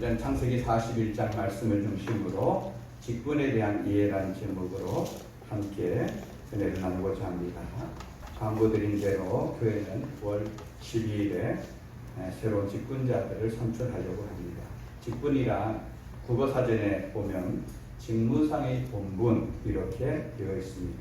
일단 창세기 41장 말씀을 중심으로 직분에 대한 이해라는 제목으로 함께 은혜를 나누고자 합니다. 광고드린 대로 교회는 9월 12일에 새로운 직분자들을 선출하려고 합니다. 직분이란 국어사전에 보면 직무상의 본분 이렇게 되어 있습니다.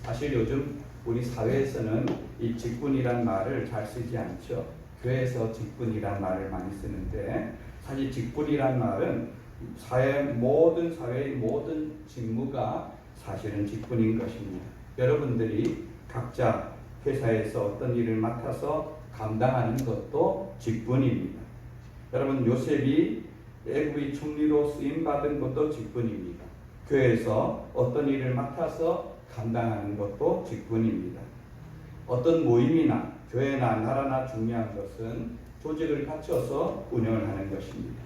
사실 요즘 우리 사회에서는 이 직분이란 말을 잘 쓰지 않죠. 교회에서 직분이란 말을 많이 쓰는데 사실 직분이란 말은 사회의 모든 직무가 사실은 직분인 것입니다. 여러분들이 각자 회사에서 어떤 일을 맡아서 감당하는 것도 직분입니다. 여러분 요셉이 애굽의 총리로 쓰임받은 것도 직분입니다. 교회에서 어떤 일을 맡아서 감당하는 것도 직분입니다. 어떤 모임이나 교회나 나라나 중요한 것은 조직을 갖춰서 운영을 하는 것입니다.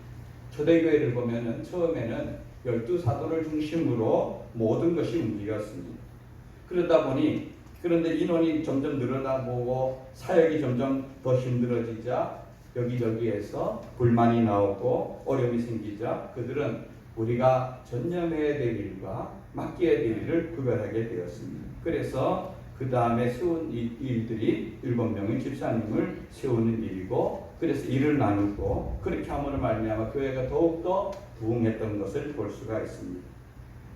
초대교회를 보면은 처음에는 12사도를 중심으로 모든 것이 움직였습니다. 그런데 인원이 점점 늘어나고 사역이 점점 더 힘들어지자 여기저기에서 불만이 나오고 어려움이 생기자 그들은 우리가 전념해야 될 일과 맡겨야 될 일을 구별하게 되었습니다. 그래서 그 다음에 세운 일들이 7명의 집사님을 세우는 일이고 그래서 일을 나누고 그렇게 함으로 말미암아 교회가 더욱더 부흥했던 것을 볼 수가 있습니다.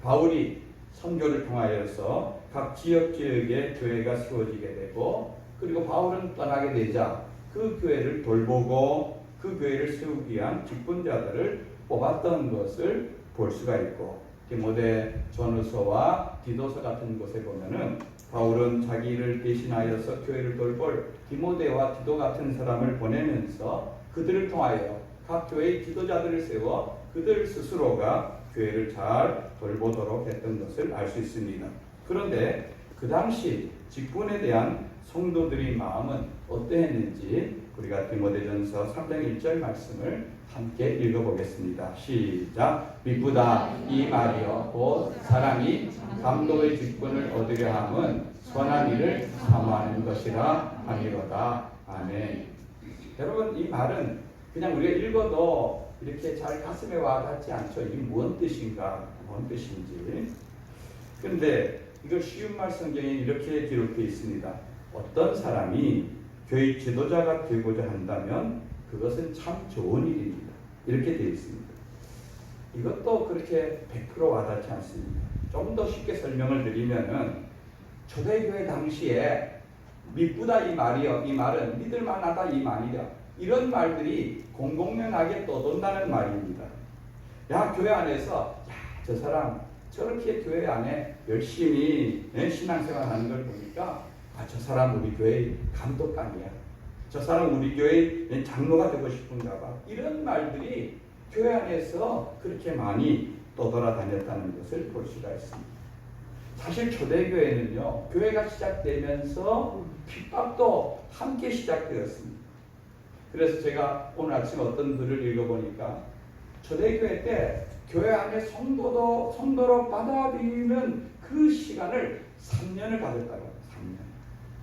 바울이 선교를 통하여서 각 지역에 교회가 세워지게 되고 그리고 바울은 떠나게 되자 그 교회를 돌보고 그 교회를 세우기 위한 직분자들을 뽑았던 것을 볼 수가 있고 디모데 전후서와 디도서 같은 곳에 보면은 바울은 자기를 대신하여서 교회를 돌볼 디모데와 디도 같은 사람을 보내면서 그들을 통하여 각 교회의 지도자들을 세워 그들 스스로가 교회를 잘 돌보도록 했던 것을 알 수 있습니다. 그런데 그 당시 직분에 대한 성도들의 마음은 어떠했는지 우리가 디모데전서 3장 1절 말씀을 함께 읽어보겠습니다. 시작. 미쁘다 이 말이여 곧 사람이 감독의 직분을 얻으려 함은 선한 일을 사모하는 것이라 함이로다. 아멘. 여러분 이 말은 그냥 우리가 읽어도 이렇게 잘 가슴에 와닿지 않죠. 이게 무슨 뜻인가? 무슨 뜻인지. 그런데 이걸 쉬운 말 성경에 이렇게 기록되어 있습니다. 어떤 사람이 교회 지도자가 되고자 한다면 그것은 참 좋은 일입니다. 이렇게 되어 있습니다. 이것도 그렇게 100% 와닿지 않습니다. 좀 더 쉽게 설명을 드리면은 초대교회 당시에 미쁘다 이 말이요. 이 말은 믿을 만하다 이 말이야. 이런 말들이 공공연하게 떠돈다는 말입니다. 야 교회 안에서 저 사람 저렇게 교회 안에 열심히 신앙생활하는 걸 보니까 저 사람 우리 교회 감독감이야. 저 사람 우리 교회 장로가 되고 싶은가 봐. 이런 말들이 교회 안에서 그렇게 많이 떠돌아다녔다는 것을 볼 수가 있습니다. 사실 초대교회는요. 교회가 시작되면서 핍박도 함께 시작되었습니다. 그래서 제가 오늘 아침 어떤 글을 읽어보니까 초대교회 때 교회 안에 성도로 받아들이는 그 시간을 3년을 가졌다고 합니다. 3년.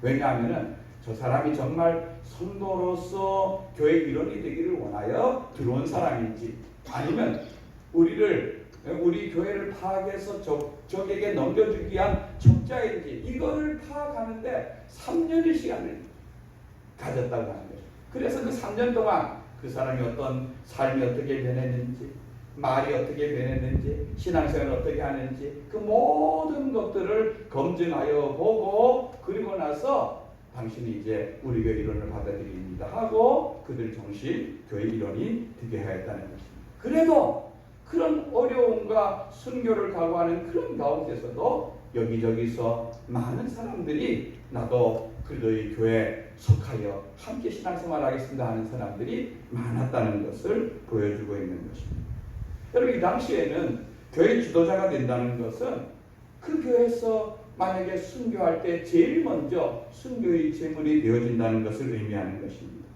왜냐하면 저 사람이 정말 성도로서 교회 일원이 되기를 원하여 들어온 사람인지 아니면 우리 교회를 파악해서 적에게 넘겨주기 위한 적자인지 이거를 파악하는데 3년의 시간을 가졌다고 하는 거예요. 그래서 그 3년 동안 그 사람이 어떤 삶이 어떻게 변했는지 말이 어떻게 변했는지 신앙생활을 어떻게 하는지 그 모든 것들을 검증하여 보고 그리고 나서 당신이 이제 우리 교회 일원을 받아들입니다 하고 그들 정식 교회 일원이 되게 하였다는 것입니다. 그래도 그런 어려움과 순교를 각오하는 그런 가운데서도 여기저기서 많은 사람들이 나도 그리도의 교회에 속하여 함께 신앙생활 하겠습니다 하는 사람들이 많았다는 것을 보여주고 있는 것입니다. 여러분 이 당시에는 교회 지도자가 된다는 것은 그 교회에서 만약에 순교할 때 제일 먼저 순교의 제물이 되어진다는 것을 의미하는 것입니다.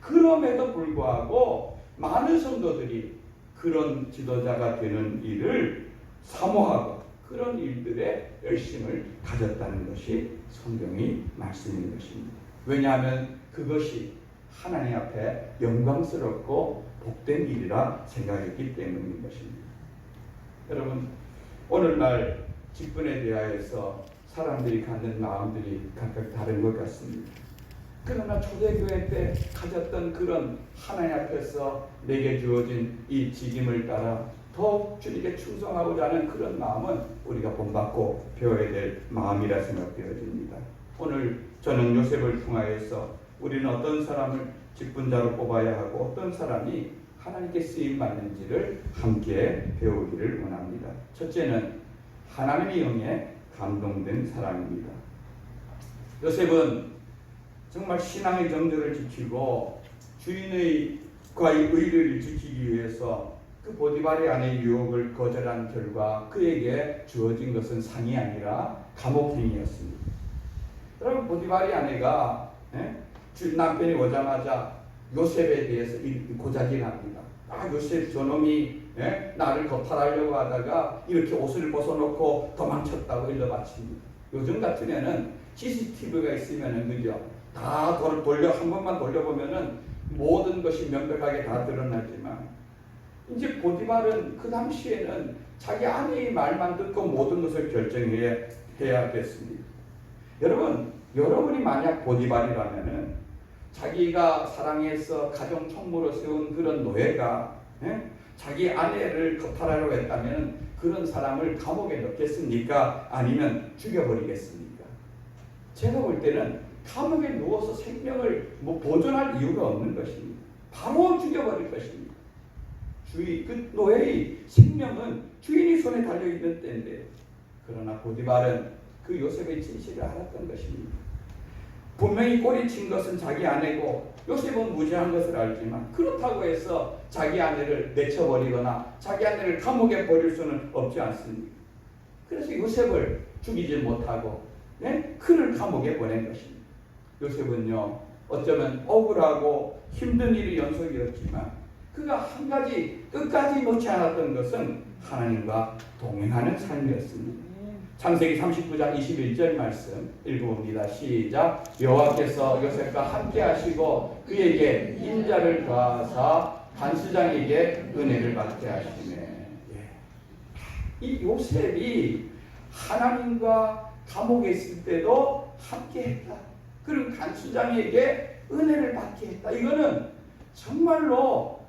그럼에도 불구하고 많은 성도들이 그런 지도자가 되는 일을 사모하고 그런 일들에 열심을 가졌다는 것이 성경의 말씀인 것입니다. 왜냐하면 그것이 하나님 앞에 영광스럽고 복된 일이라 생각했기 때문인 것입니다. 여러분, 오늘날 직분에 대하여서 사람들이 갖는 마음들이 각각 다른 것 같습니다. 그러나 초대교회 때 가졌던 그런 하나님 앞에서 내게 주어진 이 직임을 따라 더욱 주님께 충성하고자 하는 그런 마음은 우리가 본받고 배워야 될 마음이라 생각되어집니다. 오늘 저는 요셉을 통하여서 우리는 어떤 사람을 직분자로 뽑아야 하고 어떤 사람이 하나님께 쓰임받는지를 함께 배우기를 원합니다. 첫째는 하나님의 영에 감동된 사람입니다. 요셉은 정말 신앙의 정절을 지키고 주인과의 의리를 지키기 위해서 그 보디발의 아내의 유혹을 거절한 결과 그에게 주어진 것은 상이 아니라 감옥행이었습니다. 여러분, 보디발의 아내가 남편이 오자마자 요셉에 대해서 고자질합니다. 요셉 저놈이 나를 거탈하려고 하다가 이렇게 옷을 벗어놓고 도망쳤다고 일러바칩니다. 요즘 같으면은 CCTV가 있으면은 그죠? 다 한 번만 돌려보면은 모든 것이 명백하게 다 드러나지만 이제 보디발은 그 당시에는 자기 아내의 말만 듣고 모든 것을 결정해야 됐습니다. 여러분이 만약 보디발이라면은 자기가 사랑해서 가정 총무로 세운 그런 노예가 자기 아내를 거탈하려고 했다면 그런 사람을 감옥에 넣겠습니까? 아니면 죽여버리겠습니까? 제가 볼 때는 감옥에 누워서 생명을 보존할 이유가 없는 것입니다. 바로 죽여버릴 것입니다. 그 노예의 생명은 주인이 손에 달려있는 때인데, 그러나 보디발은 그 요셉의 진실을 알았던 것입니다. 분명히 꼬리친 것은 자기 아내고 요셉은 무죄한 것을 알지만 그렇다고 해서 자기 아내를 내쳐버리거나 자기 아내를 감옥에 버릴 수는 없지 않습니까? 그래서 요셉을 죽이지 못하고 그를 감옥에 보낸 것입니다. 요셉은요, 어쩌면 억울하고 힘든 일이 연속이었지만 그가 한 가지 끝까지 놓지 않았던 것은 하나님과 동행하는 삶이었습니다. 창세기 39장 21절 말씀 읽어봅니다. 시작. 여호와께서 요셉과 함께 하시고 그에게 인자를 더하사 간수장에게 은혜를 받게 하시네. 이 요셉이 하나님과 감옥에 있을 때도 함께 했다. 그리고 간수장에게 은혜를 받게 했다. 이거는 정말로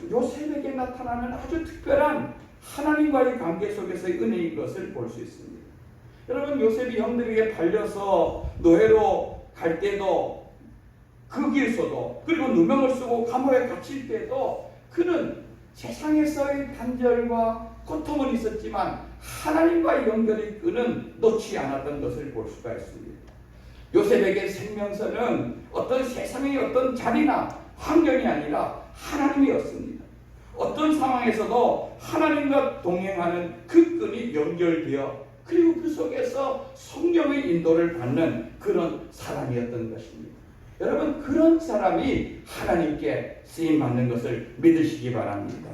요셉에게 나타나는 아주 특별한 하나님과의 관계 속에서의 은혜인 것을 볼 수 있습니다. 여러분, 요셉이 형들에게 팔려서 노예로 갈 때도 그 길서도 그리고 누명을 쓰고 감옥에 갇힐 때도 그는 세상에서의 단절과 고통은 있었지만 하나님과의 연결의 끈은 놓지 않았던 것을 볼 수가 있습니다. 요셉에게 생명선은 어떤 세상의 어떤 자리나 환경이 아니라 하나님이었습니다. 어떤 상황에서도 하나님과 동행하는 그 끈이 연결되어 그리고 그 속에서 성령의 인도를 받는 그런 사람이었던 것입니다. 여러분, 그런 사람이 하나님께 쓰임받는 것을 믿으시기 바랍니다.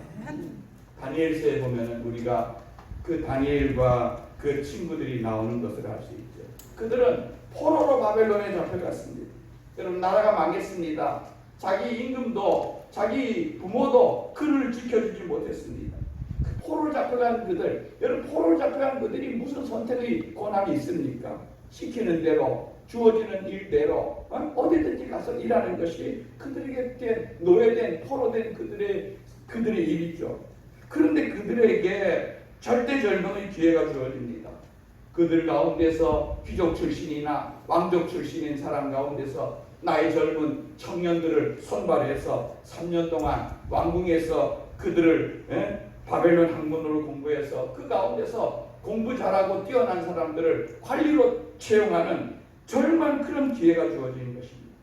다니엘서에 보면 우리가 그 다니엘과 그 친구들이 나오는 것을 알 수 있죠. 그들은 포로로 바벨론에 잡혀갔습니다. 여러분, 나라가 망했습니다. 자기 임금도 자기 부모도 그를 지켜주지 못했습니다. 그 포로를 잡혀간 그들, 여러분, 포로를 잡혀간 그들이 무슨 선택의 권한이 있습니까? 시키는 대로, 주어지는 일대로 어디든지 가서 일하는 것이 그들에게 노예된, 포로된 그들의 일이죠. 그런데 그들에게 절대절명의 기회가 주어집니다. 그들 가운데서 귀족 출신이나 왕족 출신인 사람 가운데서 나이 젊은 청년들을 선발해서 3년 동안 왕궁에서 그들을 바벨론 학문으로 공부해서 그 가운데서 공부 잘하고 뛰어난 사람들을 관리로 채용하는 절만 그런 기회가 주어지는 것입니다.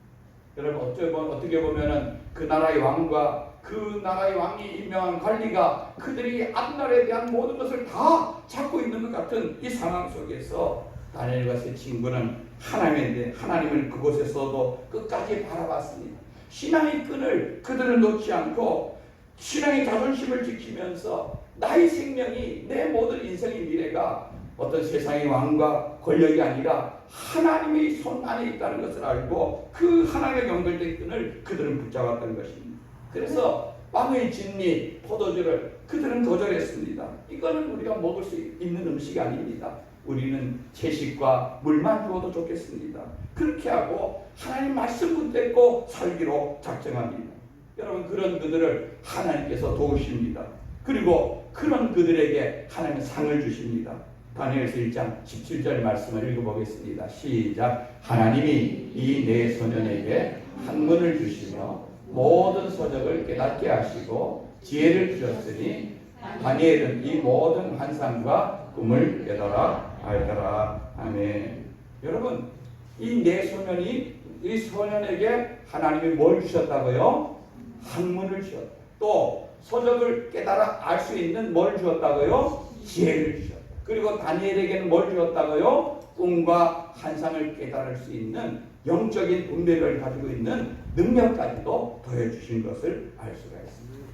여러분, 어떻게 보면은 그 나라의 왕과 그 나라의 왕이 임명한 관리가 그들이 앞날에 대한 모든 것을 다 잡고 있는 것 같은 이 상황 속에서 다니엘과 세 친구는 하나님을 그곳에서도 끝까지 바라봤습니다. 신앙의 끈을 그들은 놓지 않고 신앙의 자존심을 지키면서 나의 생명이, 내 모든 인생의 미래가 어떤 세상의 왕과 권력이 아니라 하나님의 손 안에 있다는 것을 알고 그 하나님의 연결된 끈을 그들은 붙잡았던 것입니다. 그래서 왕의 진미, 포도주를 그들은 거절했습니다. 이거는 우리가 먹을 수 있는 음식이 아닙니다. 우리는 채식과 물만 주어도 좋겠습니다. 그렇게 하고 하나님 말씀 붙잡고 살기로 작정합니다. 여러분, 그런 그들을 하나님께서 도우십니다. 그리고 그런 그들에게 하나님은 상을 주십니다. 다니엘서 1장 17절 말씀을 읽어보겠습니다. 시작. 하나님이 이 네 소년에게 학문을 주시며 모든 서적을 깨닫게 하시고 지혜를 주셨으니 다니엘은 이 모든 환상과 꿈을 깨달아 알더라. 아멘. 여러분, 이 네 소년이 이 소년에게 하나님이 뭘 주셨다고요? 학문을 주셨다. 또 서적을 깨달아 알 수 있는 뭘 주었다고요? 지혜를 주셨다. 그리고 다니엘에게는 뭘 주었다고요? 꿈과 환상을 깨달을 수 있는 영적인 분별을 가지고 있는 능력까지도 더해주신 것을 알 수가 있습니다.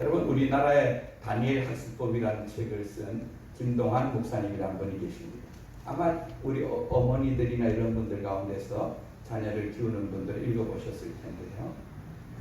여러분, 우리나라의 다니엘 학습법이라는 책을 쓴 김동환 목사님이라는 분이 계십니다. 아마 우리 어머니들이나 이런 분들 가운데서 자녀를 키우는 분들 읽어보셨을 텐데요.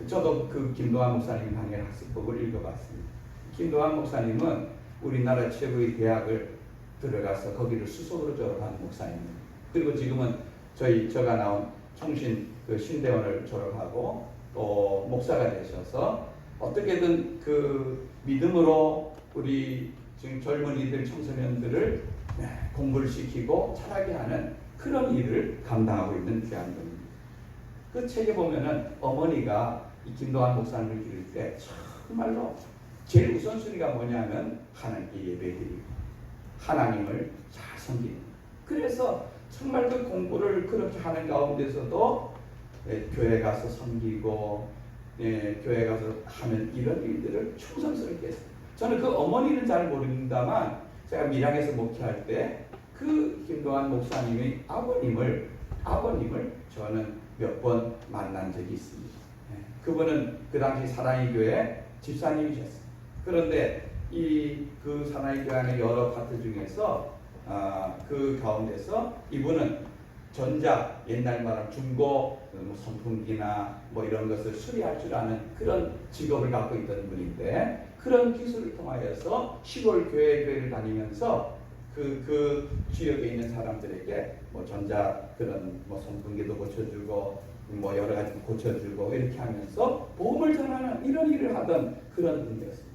저도 그 김동환 목사님 다니엘 학습법을 읽어봤습니다. 김동환 목사님은 우리나라 최고의 대학을 들어가서 거기를 수석으로 졸업한 목사입니다. 그리고 지금은 제가 나온 총신 신대원을 졸업하고 또 목사가 되셔서 어떻게든 그 믿음으로 우리 지금 젊은이들, 청소년들을 공부를 시키고 자라게 하는 그런 일을 감당하고 있는 귀한 분입니다. 그 책에 보면은 어머니가 이 김동환 목사님을 기를 때 정말로 제일 우선순위가 뭐냐면 하나님께 예배드리고 하나님을 잘 섬기는. 그래서 정말 그 공부를 그렇게 하는 가운데서도 교회 가서 섬기고 교회 가서 하는 이런 일들을 충성스럽게 했어요. 저는 그 어머니는 잘 모릅니다만 제가 밀양에서 목회할 때 그 김동환 목사님의 아버님을 저는 몇 번 만난 적이 있습니다. 그분은 그 당시 사랑의 교회 집사님이셨어요. 그런데 그 사랑의 교회 안에 여러 파트 중에서 그 가운데서 이분은 전자, 옛날 말하면 중고 선풍기나 이런 것을 수리할 줄 아는 그런 직업을 갖고 있던 분인데, 그런 기술을 통하여서 시골 교회를 다니면서 그 지역에 있는 사람들에게 전자 그런 선풍기도 고쳐주고 여러 가지 고쳐주고 이렇게 하면서 복음을 전하는 이런 일을 하던 그런 분이었습니다.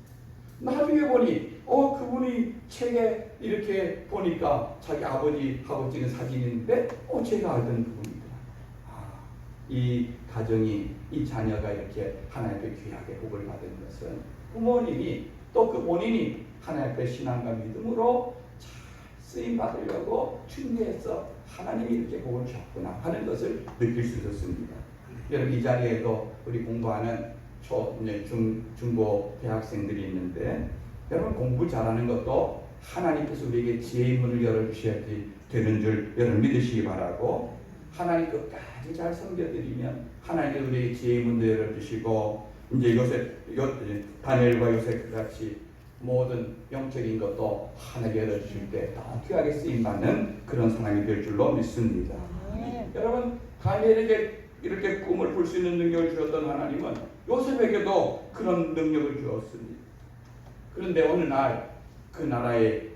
나중에 보니 그분이 책에 이렇게 보니까 자기 아버지하고 찍은 사진인데 제가 알던 그분이구나. 이 가정이, 이 자녀가 이렇게 하나님 앞에 귀하게 복을 받은 것은 부모님이 또 그 본인이 하나님 앞에 신앙과 믿음으로 잘 쓰임 받으려고 준비해서 하나님이 이렇게 복을 주셨구나 하는 것을 느낄 수 있었습니다. 여러분, 이 자리에도 우리 공부하는 중고 대학생들이 있는데, 여러분, 공부 잘하는 것도 하나님께서 우리에게 지혜의 문을 열어주셔야 되는 줄 여러분 믿으시기 바라고, 하나님 끝까지 잘 섬겨드리면 하나님께서 우리에게 지혜의 문도 열어주시고, 이제 다니엘과 요셉 같이 모든 영적인 것도 하나님께 열어주실 때 더 귀하게 쓰임받는 그런 사람이 될 줄로 믿습니다. 여러분, 다니엘에게 이렇게 꿈을 볼 수 있는 능력을 주었던 하나님은 요셉에게도 그런 능력을 주었습니다. 그런데 어느 날 그 나라의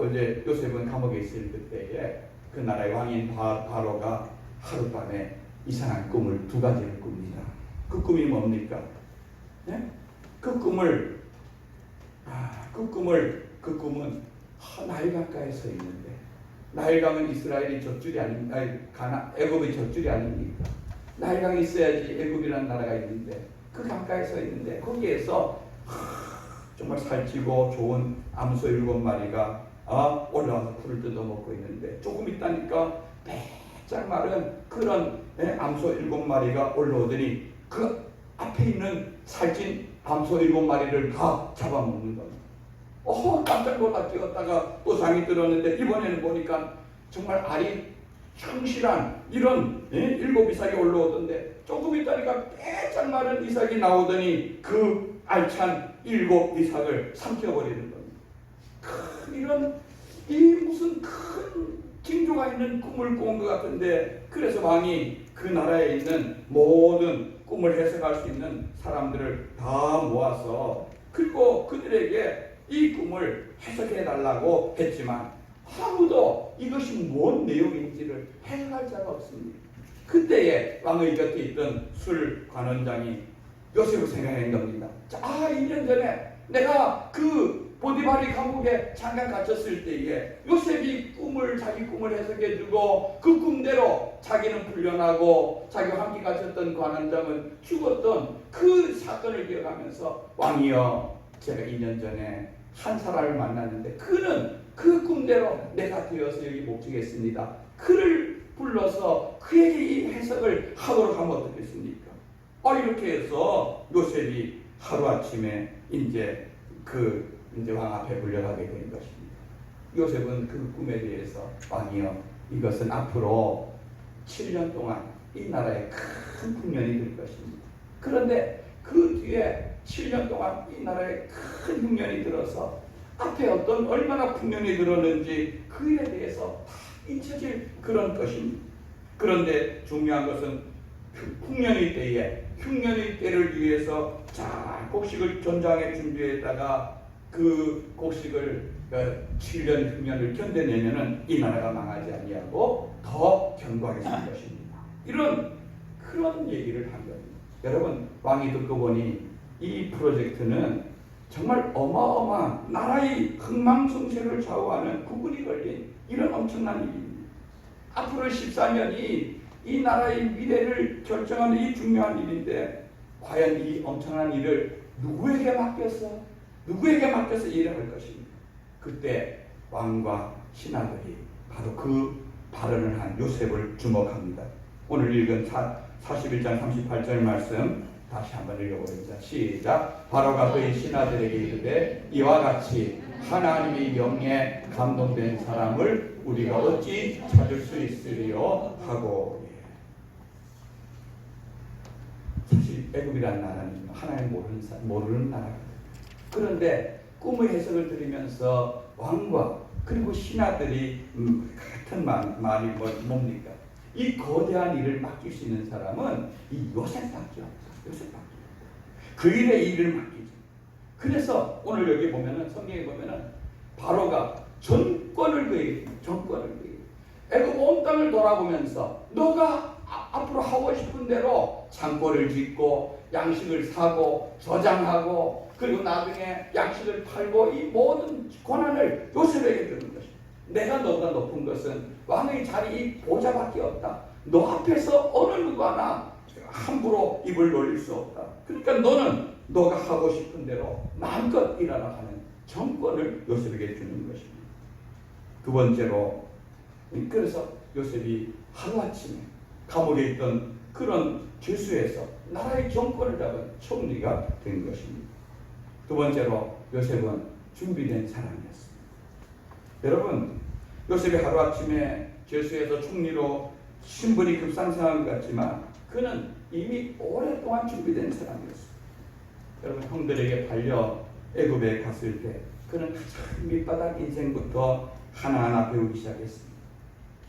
이제 요셉은 감옥에 있을 그때에 그 나라의 왕인 바로가 하룻밤에 이상한 꿈을 2가지를 꿉니다. 그 꿈이 뭡니까? 그 꿈은 나일강가에 서 있는데, 나일강은 이스라엘이 젖줄이 아닙니까? 애굽이 젖줄이 아닙니까? 나일강이 있어야지 애굽이라는 나라가 있는데, 그 강가에 서 있는데 거기에서 정말 살찌고 좋은 암소 7마리가 올라와서 풀을 뜯어먹고 있는데, 조금 있다니까 배짝 마른 그런 암소 7마리가 올라오더니 그 앞에 있는 살찐 암소 7마리를 다 잡아먹는 겁니다. 깜짝 놀라 뛰었다가 또 잠이 들었는데, 이번에는 보니까 정말 알이 충실한 이런 7이삭이 올라오던데, 조금 있다니까 빼짝 마른 이삭이 나오더니 그 알찬 7이삭을 삼켜버리는 겁니다. 이런 이 무슨 큰 징조가 있는 꿈을 꾼 것 같은데, 그래서 왕이 그 나라에 있는 모든 꿈을 해석할 수 있는 사람들을 다 모아서, 그리고 그들에게 이 꿈을 해석해 달라고 했지만 아무도 이것이 뭔 내용인지를 해석할 자가 없습니다. 그때에 왕의 곁에 있던 술 관원장이 요셉을 생각한 겁니다. 자, 2년 전에 내가 그 보디발이 감옥에 잠깐 갇혔을 때에 요셉이 자기 꿈을 해석해주고 그 꿈대로 자기는 풀려나고 자기와 함께 갇혔던 관원장은 죽었던 그 사건을 기억하면서, 왕이여, 제가 2년 전에 한 사람을 만났는데 그는 그 꿈대로 내가 되어서 여기 목적했습니다. 그를 불러서 그에게 이 해석을 하도록 하면 어떻겠습니까? 이렇게 해서 요셉이 하루아침에 이제 왕 앞에 불려가게 된 것입니다. 요셉은 그 꿈에 대해서, 왕이여, 이것은 앞으로 7년 동안 이 나라에 큰 흉년이 될 것입니다. 그런데 그 뒤에 7년 동안 이 나라에 큰 흉년이 들어서 앞에 얼마나 흉년이 들었는지 그에 대해서 다 잊혀질 그런 것입니다. 그런데 중요한 것은 흉년의 때를 위해서 잘 곡식을 전장에 준비했다가 그 곡식을 7년 흉년을 견뎌내면은 이 나라가 망하지 아니하고 더 견고하게 살 것입니다. 그런 얘기를 한 겁니다. 여러분, 왕이 듣고 보니 이 프로젝트는 정말 어마어마한 나라의 흥망성쇠를 좌우하는 구분이 걸린 이런 엄청난 일입니다. 앞으로 14년이 이 나라의 미래를 결정하는 이 중요한 일인데, 과연 이 엄청난 일을 누구에게 맡겨서 일을 할 것입니까? 그때 왕과 신하들이 바로 그 발언을 한 요셉을 주목합니다. 오늘 읽은 41장 38절 말씀 다시 한번 읽어보겠습니다. 시작. 바로가 그의 신하들에게 이르되, 이와 같이 하나님의 명에 감동된 사람을 우리가 어찌 찾을 수 있으리요 하고. 사실 애굽이라는 나라는 하나님 모르는 나라거든요. 그런데 꿈의 해석을 들으면서 왕과 그리고 신하들이 같은 말이 뭡니까? 이 거대한 일을 맡길 수 있는 사람은 이 요셉밖에 없어요. 그 일의 일을 맡기죠. 그래서 오늘 여기 보면은, 성경에 보면은 바로가 전권을 그에게 애굽 온 땅을 돌아보면서 너가 앞으로 하고 싶은 대로 창고를 짓고 양식을 사고 저장하고 그리고 나중에 양식을 팔고 이 모든 권한을 요셉에게 주는 것입니다. 내가 너보다 높은 것은 왕의 자리 이 보좌밖에 없다. 너 앞에서 어느 누구 하나 함부로 입을 놀릴 수 없다. 그러니까 너는 너가 하고 싶은 대로 마음껏 일하라 하는 정권을 요셉에게 주는 것입니다. 두 번째로, 그래서 요셉이 하루아침에 감옥에 있던 그런 죄수에서 나라의 정권을 잡은 총리가 된 것입니다. 두 번째로, 요셉은 준비된 사람이었습니다. 여러분, 요셉이 하루아침에 죄수에서 총리로 신분이 급상승한 것 같지만 그는 이미 오랫동안 준비된 사람이었습니다. 여러분, 형들에게 팔려 애굽에 갔을 때 그는 가장 밑바닥 인생부터 하나하나 배우기 시작했습니다.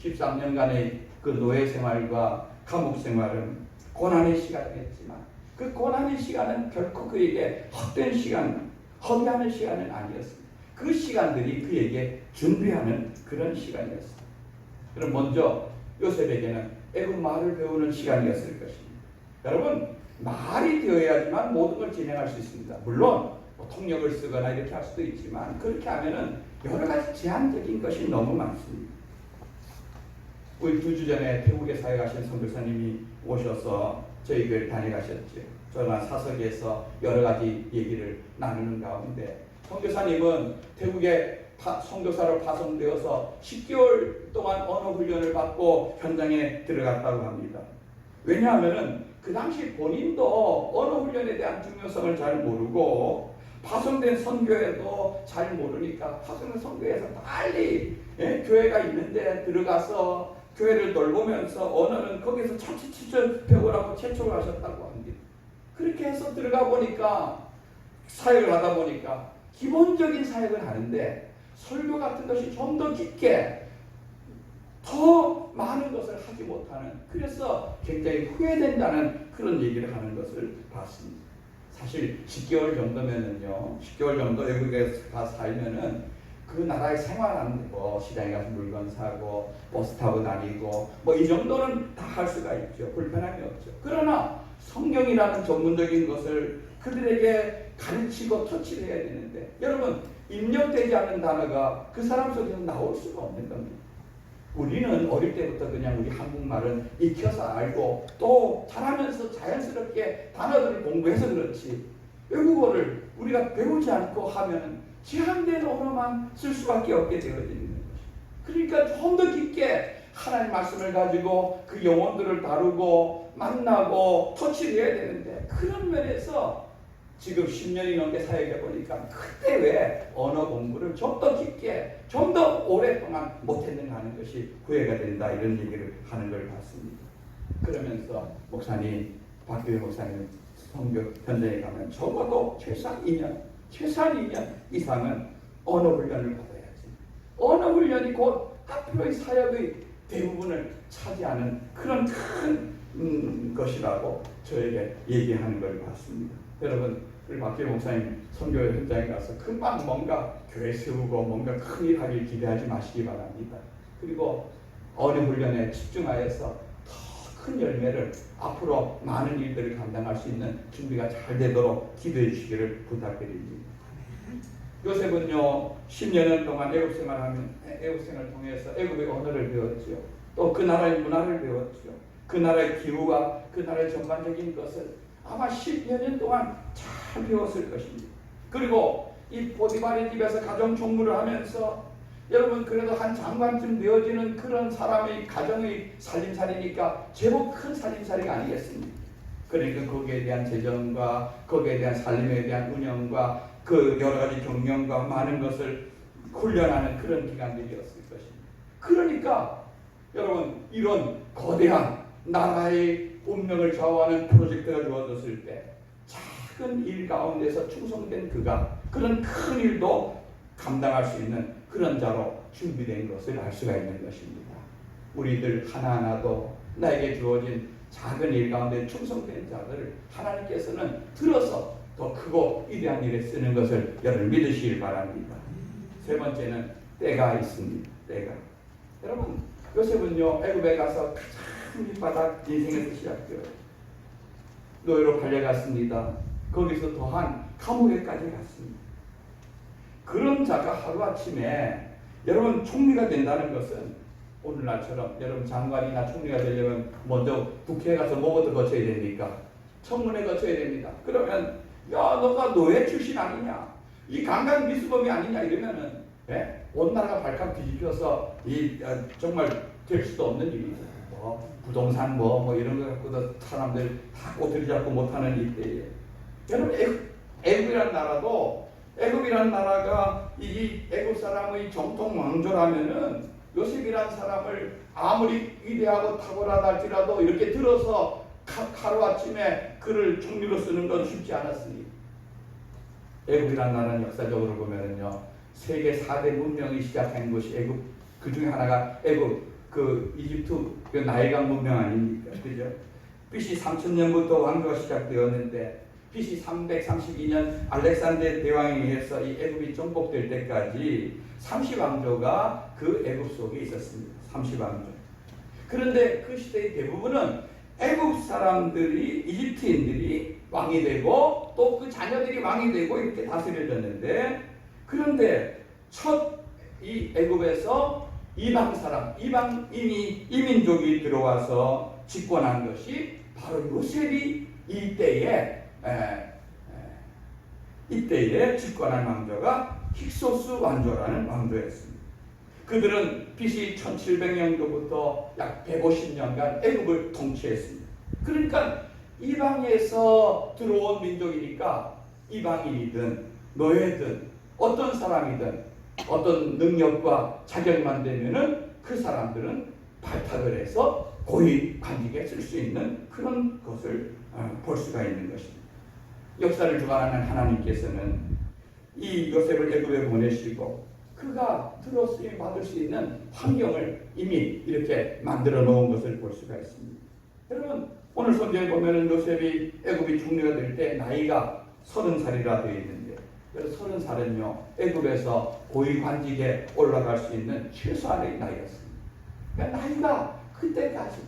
13년간의 그 노예 생활과 감옥 생활은 고난의 시간이었지만 그 고난의 시간은 결코 그에게 헛된 시간, 허비하는 시간은 아니었습니다. 그 시간들이 그에게 준비하는 그런 시간이었습니다. 그럼 먼저 요셉에게는 애굽 말을 배우는 시간이었을 것입니다. 여러분, 말이 되어야지만 모든 걸 진행할 수 있습니다. 물론 통역을 쓰거나 이렇게 할 수도 있지만 그렇게 하면은 여러 가지 제한적인 것이 너무 많습니다. 우리 2주 전에 태국에 사역하신 선교사님이 오셔서 저희 교회를 다녀가셨죠. 저나 사석에서 여러 가지 얘기를 나누는 가운데 선교사님은 태국에 선교사로 파송되어서 10개월 동안 언어 훈련을 받고 현장에 들어갔다고 합니다. 왜냐하면 그 당시 본인도 언어 훈련에 대한 중요성을 잘 모르고 파송된 선교회도 잘 모르니까 파송된 선교회에서 빨리 교회가 있는데 들어가서 교회를 돌보면서 언어는 거기서 차츰 배우라고 채촉을 하셨다고 합니다. 그렇게 해서 들어가 보니까 사역을 하다 보니까 기본적인 사역을 하는데 설교 같은 것이 좀 더 깊게 더 많은 것을 하지 못하는, 그래서 굉장히 후회된다는 그런 얘기를 하는 것을 봤습니다. 사실 10개월 정도면은요, 10개월 정도 외국에 가 살면은 그 나라에 생활하는 거, 시장에 가서 물건 사고 버스 타고 다니고 뭐 이 정도는 다 할 수가 있죠. 불편함이 없죠. 그러나 성경이라는 전문적인 것을 그들에게 가르치고 터치를 해야 되는데, 여러분, 입력되지 않는 단어가 그 사람 속에서 나올 수가 없는 겁니다. 우리는 어릴 때부터 그냥 우리 한국말은 익혀서 알고 또 자라면서 자연스럽게 단어들을 공부해서 그렇지, 외국어를 우리가 배우지 않고 하면 제한된 언어만 쓸 수밖에 없게 되어지는 것이죠. 그러니까 좀 더 깊게 하나님 말씀을 가지고 그 영혼들을 다루고 만나고 터치를 해야 되는데, 그런 면에서 지금 10년이 넘게 사역해 보니까 그때 왜 언어 공부를 좀 더 깊게 좀 더 오랫동안 못했는가 하는 것이 후회가 된다, 이런 얘기를 하는 걸 봤습니다. 그러면서 목사님, 박규일 목사님 선교 현장에 가면 적어도 최소한 2년 이상은 언어 훈련을 받아야지. 언어 훈련이 곧 앞으로의 사역의 대부분을 차지하는 그런 큰 것이라고 저에게 얘기하는 걸 봤습니다. 여러분, 우리 박규일 목사님 선교 현장에 가서 금방 뭔가 교회 세우고 뭔가 큰일 하길 기대하지 마시기 바랍니다. 그리고 언어 훈련에 집중하여서 더 큰 열매를, 앞으로 많은 일들을 감당할 수 있는 준비가 잘 되도록 기도해 주시기를 부탁드립니다. 요셉은요 10년 동안 애굽 생활을 통해서 애굽의 언어를 배웠죠. 또 그 나라의 문화를 배웠죠. 그 나라의 기후와 그 나라의 전반적인 것을 아마 10여 년 동안 잘 배웠을 것입니다. 그리고 이 보디발의 집에서 가정 총무를 하면서, 여러분, 그래도 한 장관쯤 되어지는 그런 사람의 가정의 살림살이니까 제법 큰 살림살이가 아니겠습니까? 그러니까 거기에 대한 재정과 거기에 대한 살림에 대한 운영과 그 여러 가지 경영과 많은 것을 훈련하는 그런 기간들이었을 것입니다. 그러니까 여러분, 이런 거대한 나라의 운명을 좌우하는 프로젝트가 주어졌을 때 작은 일 가운데서 충성된 그가 그런 큰 일도 감당할 수 있는 그런 자로 준비된 것을 알 수가 있는 것입니다. 우리들 하나하나도 나에게 주어진 작은 일 가운데 충성된 자들을 하나님께서는 들어서 더 크고 위대한 일에 쓰는 것을 여러분 믿으시길 바랍니다. 세 번째는 때가 있습니다. 때가. 여러분, 요셉은요 애굽에 가서 가장 밑바닥 인생에서 시작돼요. 노예로 팔려갔습니다. 거기서 또한 감옥에까지 갔습니다. 그런 자가 하루아침에 여러분 총리가 된다는 것은, 오늘날처럼 여러분 장관이나 총리가 되려면 먼저 국회에 가서 뭐부터 거쳐야 됩니까? 청문회 거쳐야 됩니다. 그러면 야, 너가 노예 출신 아니냐, 이 강간 미수범이 아니냐 이러면은 온 나라가 발칵 뒤집혀서 정말 될 수도 없는 일이죠. 부동산 뭐 이런 거 갖고도 사람들 다 꼬투리 잡고 못하는 이때에, 여러분 애굽이라는 나라도, 애굽이라는 나라가 이 애굽 사람의 정통 왕조라면은 요셉이라는 사람을 아무리 위대하고 탁월하다 할지라도 이렇게 들어서 하루아침에 그를 총리로 쓰는 건 쉽지 않았습니다. 애굽이라는 나라는 역사적으로 보면은요 세계 4대 문명이 시작한 것이 애굽, 그 중에 하나가 애굽 그 이집트 그 나일강 문명 아닙니까? 그죠? BC 3000년부터 왕조가 시작되었는데 BC 332년 알렉산더 대왕에 의해서 이 애굽이 정복될 때까지 30왕조가 그 애굽 속에 있었습니다. 30왕조. 그런데 그 시대의 대부분은 애굽 사람들이, 이집트인들이 왕이 되고 또 그 자녀들이 왕이 되고 이렇게 다스려졌는데, 그런데 첫 이 애굽에서 이방 사람, 이민족이 들어와서 집권한 것이 바로 요셉이 이때에 집권한 왕조가 힉소스 왕조라는 왕조였습니다. 그들은 BC 1700년도부터 약 150년간 애굽을 통치했습니다. 그러니까 이방에서 들어온 민족이니까 이방인이든 노예든 어떤 사람이든 어떤 능력과 자격만 되면은 그 사람들은 발탁을 해서 고위 관직에 쓸 수 있는 그런 것을 볼 수가 있는 것입니다. 역사를 주관하는 하나님께서는 이 요셉을 애굽에 보내시고 그가 들어 쓰임 받을 수 있는 환경을 이미 이렇게 만들어 놓은 것을 볼 수가 있습니다. 여러분, 오늘 성경에 보면은 요셉이 애굽이 총리가 될 때 나이가 30살이라 되어 있는데, 그래서 30살은요 애굽에서 고위 관직에 올라갈 수 있는 최소한의 나이였습니다. 그러니까 나이가 그때까지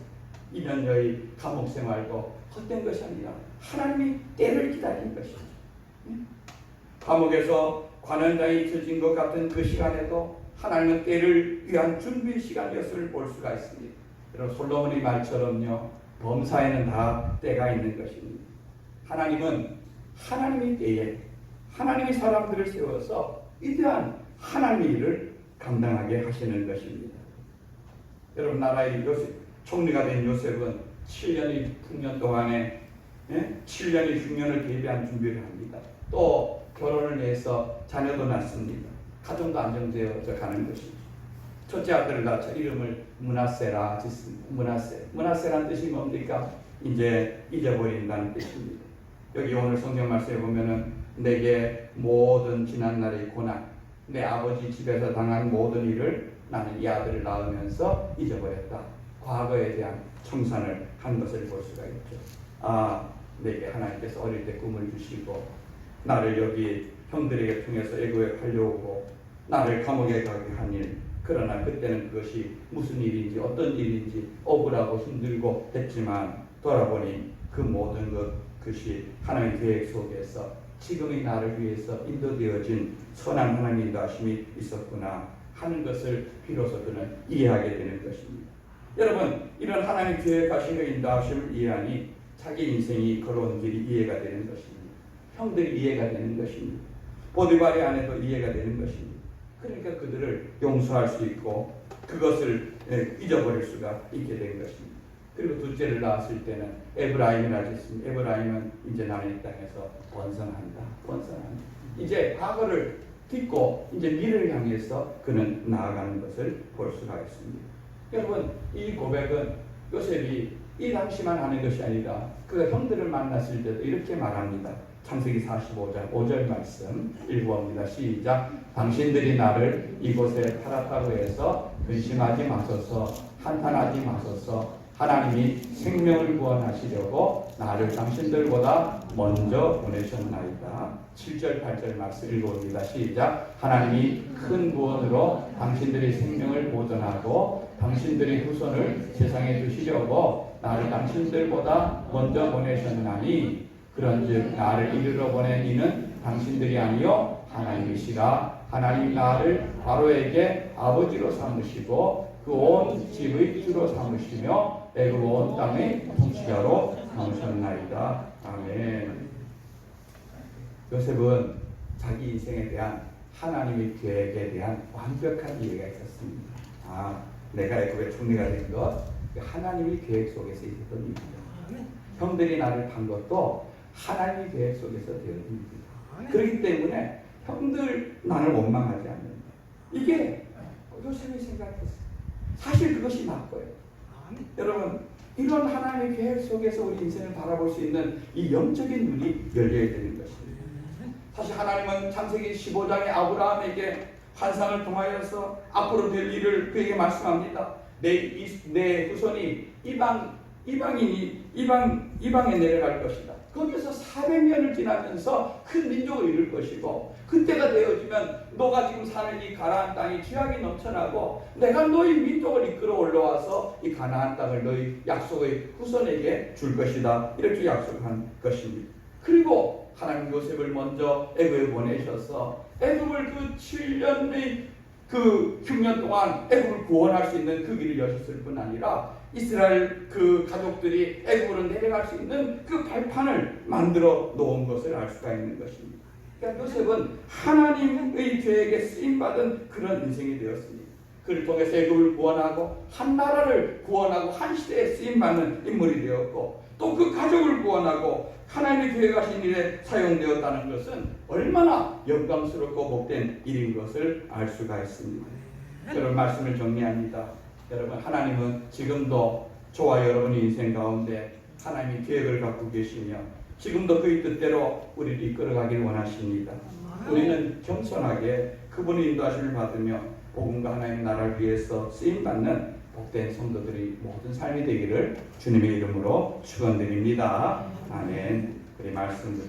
2년여의 감옥 생활도 헛된 것이 아니라 하나님이 때를 기다린 것이죠. 감옥에서 관원장이 잊혀진 것 같은 그 시간에도 하나님은 때를 위한 준비 시간이었음을 볼 수가 있습니다. 여러분, 솔로몬의 말처럼요, 범사에는 다 때가 있는 것입니다. 하나님은 하나님의 때에 하나님의 사람들을 세워서 위대한 하나님의 일을 감당하게 하시는 것입니다. 여러분, 나라의 총리가 된 요셉은 7년의 풍년 동안에 7년의 흉년을 대비한 준비를 합니다. 또 결혼을 해서 자녀도 낳습니다. 가정도 안정되어져 가는 것이죠. 첫째 아들을 낳자 이름을 므낫세라 짓습니다. 므낫세라는 뜻이 뭡니까? 이제 잊어버린다는 뜻입니다. 여기 오늘 성경 말씀에 보면은 내게 모든 지난날의 고난, 내 아버지 집에서 당한 모든 일을 나는 이 아들을 낳으면서 잊어버렸다. 과거에 대한 청산을 한 것을 볼 수가 있죠. 아, 내게 하나님께서 어릴 때 꿈을 주시고 나를 여기 형들에게 통해서 애굽에 팔려오고 나를 감옥에 가게 한 일, 그러나 그때는 그것이 무슨 일인지 어떤 일인지 억울하고 힘들고 했지만 돌아보니 그 모든 것이 하나님의 계획 속에서 지금의 나를 위해서 인도되어진 선한 하나님의 인도하심이 있었구나 하는 것을 비로소 그는 이해하게 되는 것입니다. 여러분, 이런 하나님 계획하시는 인도하심을 이해하니 자기 인생이 걸어온 길이 이해가 되는 것입니다. 형들이 이해가 되는 것입니다. 보디발의 아내도 이해가 되는 것입니다. 그러니까 그들을 용서할 수 있고 그것을 잊어버릴 수가 있게 된 것입니다. 그리고 둘째를 낳았을 때는 에브라임이라 했습니다. 에브라임은 이제 나는 이 땅에서 번성한다. 이제 과거를 딛고 이제 미래를 향해서 그는 나아가는 것을 볼 수가 있습니다. 여러분, 이 고백은 요셉이 이 당시만 하는 것이 아니라 그가 형들을 만났을 때도 이렇게 말합니다. 창세기 45장 5절 말씀 읽어봅니다. 시작. 당신들이 나를 이곳에 팔았다고 해서 근심하지 마소서, 한탄하지 마소서. 하나님이 생명을 구원하시려고 나를 당신들보다 먼저 보내셨나이다. 7절 8절 말씀 읽어봅니다. 시작. 하나님이 큰 구원으로 당신들의 생명을 보존하고 당신들의 후손을 세상에 두시려고 나를 당신들보다 먼저 보내셨나니 그런즉 나를 이르러 보낸 이는 당신들이 아니요 하나님이시라. 하나님 나를 바로에게 아버지로 삼으시고 그 온 집의 주로 삼으시며 애굽 온 땅의 통치자로 삼으셨나이다. 아멘. 요셉은 자기 인생에 대한 하나님의 계획에 대한 완벽한 이해가 있었습니다. 아, 내가 애굽의 총리가 된 것 하나님의 계획 속에서 있었던 일입니다. 형들이 나를 판 것도 하나님의 계획 속에서 되어진 일입니다. 그렇기 때문에 형들 나를 원망하지 않는다. 이게 요셉이 생각했어요. 사실 그것이 맞고요. 여러분, 이런 하나님의 계획 속에서 우리 인생을 바라볼 수 있는 이 영적인 눈이 열려야 되는 것입니다. 사실 하나님은 창세기 15장에 아브라함에게 환상을 통하여서 앞으로 될 일을 그에게 말씀합니다. 내 후손이 이방에 내려갈 것이다. 거기서 400년을 지나면서 큰 민족을 이룰 것이고 그때가 되어지면 너가 지금 사는 이 가나안 땅이 죄악이 넘쳐나고 내가 너희 민족을 이끌어 올라와서 이 가나안 땅을 너희 약속의 후손에게 줄 것이다. 이렇게 약속한 것입니다. 그리고 하나님 요셉을 먼저 애굽에 보내셔서 애굽을 그 7년의 그 흉년 동안 애굽을 구원할 수 있는 그 길을 여셨을 뿐 아니라 이스라엘 그 가족들이 애굽으로 내려갈 수 있는 그 발판을 만들어 놓은 것을 알 수가 있는 것입니다. 그러니까 요셉은 하나님의 계획에 쓰임받은 그런 인생이 되었습니다. 그를 통해서 애굽을 구원하고 한 나라를 구원하고 한 시대에 쓰임받는 인물이 되었고 또 그 가족을 구원하고 하나님의 계획하신 일에 사용되었다는 것은 얼마나 영광스럽고 복된 일인 것을 알 수가 있습니다. 여러분, 말씀을 정리합니다. 여러분, 하나님은 지금도 저와 여러분의 인생 가운데 하나님의 계획을 갖고 계시며 지금도 그의 뜻대로 우리를 이끌어가기를 원하십니다. 우리는 겸손하게 그분의 인도하심을 받으며 복음과 하나님의 나라를 위해서 쓰임받는 복된 성도들이 모든 삶이 되기를 주님의 이름으로 축원드립니다. 아멘. 우리 말씀